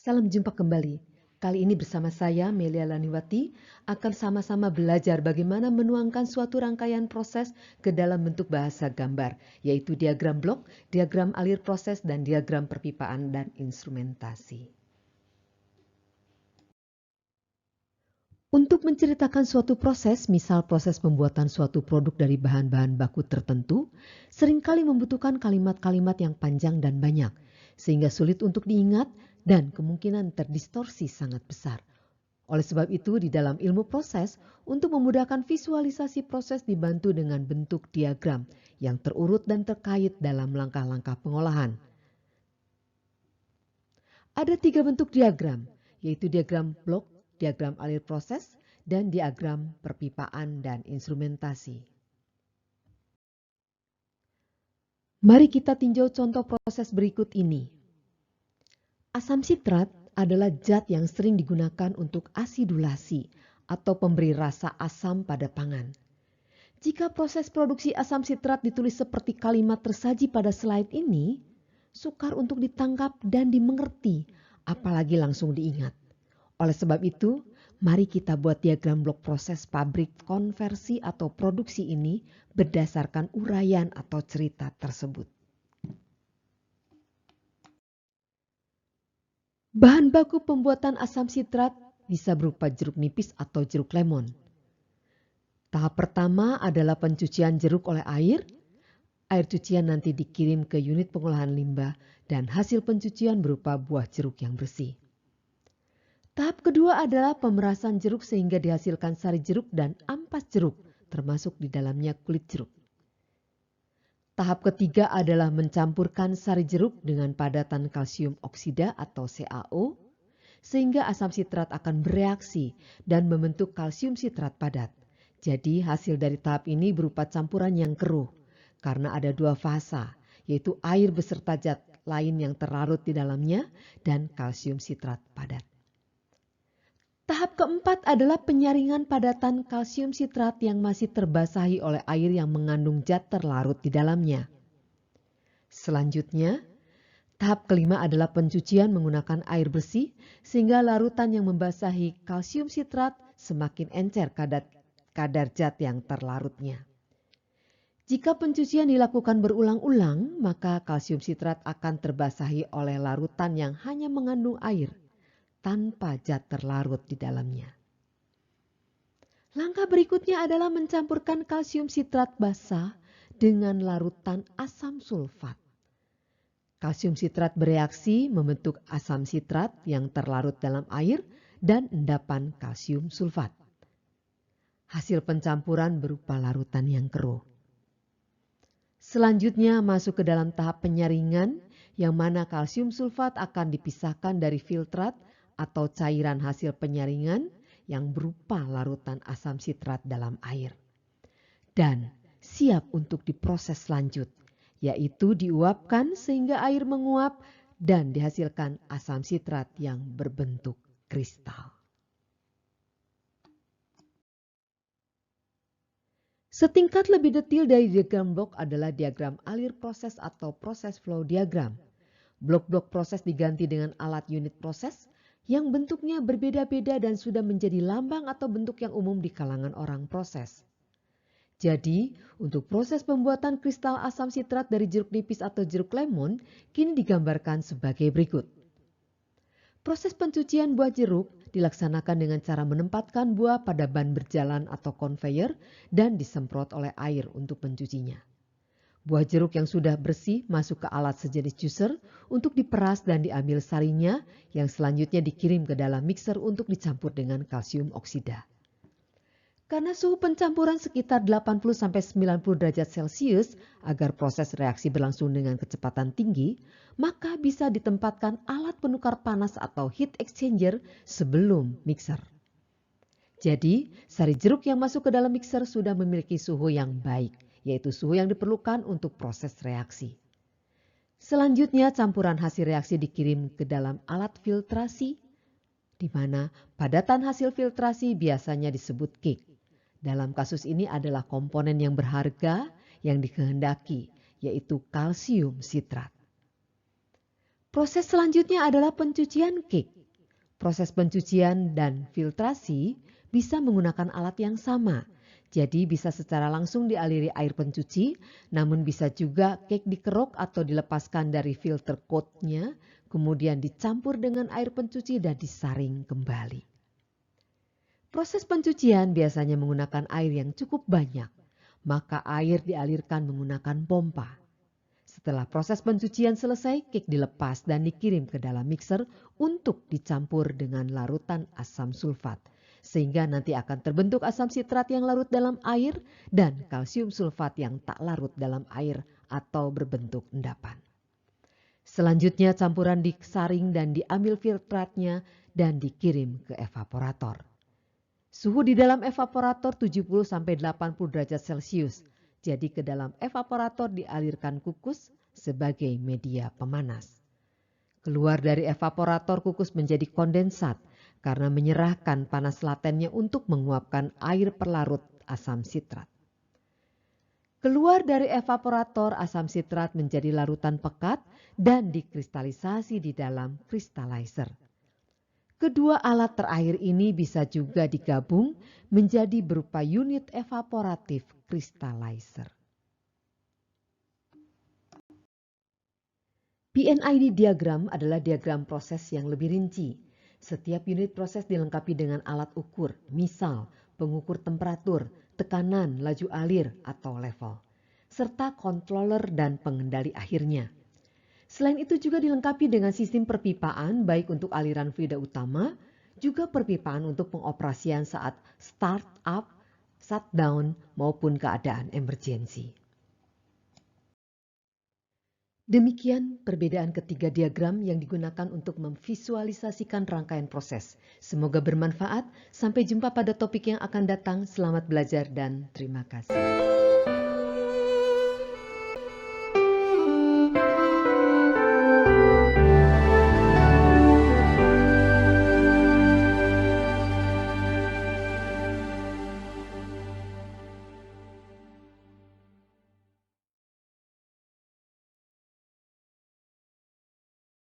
Salam jumpa kembali. Kali ini bersama saya, Melia Laniwati, akan sama-sama belajar bagaimana menuangkan suatu rangkaian proses ke dalam bentuk bahasa gambar, yaitu diagram blok, diagram alir proses, dan diagram perpipaan dan instrumentasi. Untuk menceritakan suatu proses, misal proses pembuatan suatu produk dari bahan-bahan baku tertentu, seringkali membutuhkan kalimat-kalimat yang panjang dan banyak, sehingga sulit untuk diingat dan kemungkinan terdistorsi sangat besar. Oleh sebab itu, di dalam ilmu proses, untuk memudahkan visualisasi proses dibantu dengan bentuk diagram yang terurut dan terkait dalam langkah-langkah pengolahan. Ada 3 bentuk diagram, yaitu diagram blok, diagram alir proses, dan diagram perpipaan dan instrumentasi. Mari kita tinjau contoh proses berikut ini. Asam sitrat adalah zat yang sering digunakan untuk asidulasi atau pemberi rasa asam pada pangan. Jika proses produksi asam sitrat ditulis seperti kalimat tersaji pada slide ini, sukar untuk ditangkap dan dimengerti, apalagi langsung diingat. Oleh sebab itu, mari kita buat diagram blok proses pabrik konversi atau produksi ini berdasarkan uraian atau cerita tersebut. Bahan baku pembuatan asam sitrat bisa berupa jeruk nipis atau jeruk lemon. Tahap pertama adalah pencucian jeruk oleh air. Air cucian nanti dikirim ke unit pengolahan limbah dan hasil pencucian berupa buah jeruk yang bersih. Tahap kedua adalah pemerasan jeruk sehingga dihasilkan sari jeruk dan ampas jeruk, termasuk di dalamnya kulit jeruk. Tahap ketiga adalah mencampurkan sari jeruk dengan padatan kalsium oksida atau CaO, sehingga asam sitrat akan bereaksi dan membentuk kalsium sitrat padat. Jadi hasil dari tahap ini berupa campuran yang keruh, karena ada 2 fasa, yaitu air beserta zat lain yang terlarut di dalamnya dan kalsium sitrat padat. Tahap keempat adalah penyaringan padatan kalsium sitrat yang masih terbasahi oleh air yang mengandung zat terlarut di dalamnya. Selanjutnya, tahap kelima adalah pencucian menggunakan air bersih sehingga larutan yang membasahi kalsium sitrat semakin encer kadar zat yang terlarutnya. Jika pencucian dilakukan berulang-ulang, maka kalsium sitrat akan terbasahi oleh larutan yang hanya mengandung air tanpa zat terlarut di dalamnya. Langkah berikutnya adalah mencampurkan kalsium sitrat basah dengan larutan asam sulfat. Kalsium sitrat bereaksi membentuk asam sitrat yang terlarut dalam air dan endapan kalsium sulfat. Hasil pencampuran berupa larutan yang keruh. Selanjutnya masuk ke dalam tahap penyaringan yang mana kalsium sulfat akan dipisahkan dari filtrat atau cairan hasil penyaringan yang berupa larutan asam sitrat dalam air. Dan siap untuk diproses lanjut, yaitu diuapkan sehingga air menguap dan dihasilkan asam sitrat yang berbentuk kristal. Setingkat lebih detail dari diagram blok adalah diagram alir proses atau proses flow diagram. Blok-blok proses diganti dengan alat unit proses yang bentuknya berbeda-beda dan sudah menjadi lambang atau bentuk yang umum di kalangan orang proses. Jadi, untuk proses pembuatan kristal asam sitrat dari jeruk nipis atau jeruk lemon kini digambarkan sebagai berikut. Proses pencucian buah jeruk dilaksanakan dengan cara menempatkan buah pada ban berjalan atau conveyor dan disemprot oleh air untuk mencucinya. Buah jeruk yang sudah bersih masuk ke alat sejenis juicer untuk diperas dan diambil sarinya yang selanjutnya dikirim ke dalam mixer untuk dicampur dengan kalsium oksida. Karena suhu pencampuran sekitar 80-90 derajat Celcius agar proses reaksi berlangsung dengan kecepatan tinggi, maka bisa ditempatkan alat penukar panas atau heat exchanger sebelum mixer. Jadi, sari jeruk yang masuk ke dalam mixer sudah memiliki suhu yang baik, yaitu suhu yang diperlukan untuk proses reaksi. Selanjutnya, campuran hasil reaksi dikirim ke dalam alat filtrasi, di mana padatan hasil filtrasi biasanya disebut cake. Dalam kasus ini adalah komponen yang berharga yang dikehendaki, yaitu kalsium sitrat. Proses selanjutnya adalah pencucian cake. Proses pencucian dan filtrasi bisa menggunakan alat yang sama. Jadi bisa secara langsung dialiri air pencuci, namun bisa juga cake dikeruk atau dilepaskan dari filter coat-nya, kemudian dicampur dengan air pencuci dan disaring kembali. Proses pencucian biasanya menggunakan air yang cukup banyak, maka air dialirkan menggunakan pompa. Setelah proses pencucian selesai, cake dilepas dan dikirim ke dalam mixer untuk dicampur dengan larutan asam sulfat. Sehingga nanti akan terbentuk asam sitrat yang larut dalam air dan kalsium sulfat yang tak larut dalam air atau berbentuk endapan. Selanjutnya campuran disaring dan diambil filtratnya dan dikirim ke evaporator. Suhu di dalam evaporator 70-80 derajat Celcius. Jadi ke dalam evaporator dialirkan kukus sebagai media pemanas. Keluar dari evaporator kukus menjadi kondensat karena menyerahkan panas latennya untuk menguapkan air perlarut asam sitrat. Keluar dari evaporator asam sitrat menjadi larutan pekat dan dikristalisasi di dalam crystallizer. Kedua alat terakhir ini bisa juga digabung menjadi berupa unit evaporatif crystallizer. PNID diagram adalah diagram proses yang lebih rinci. Setiap unit proses dilengkapi dengan alat ukur, misal pengukur temperatur, tekanan, laju alir atau level, serta controller dan pengendali akhirnya. Selain itu juga dilengkapi dengan sistem perpipaan baik untuk aliran fluida utama, juga perpipaan untuk pengoperasian saat start up, shutdown maupun keadaan emergensi. Demikian perbedaan ketiga diagram yang digunakan untuk memvisualisasikan rangkaian proses. Semoga bermanfaat. Sampai jumpa pada topik yang akan datang. Selamat belajar dan terima kasih.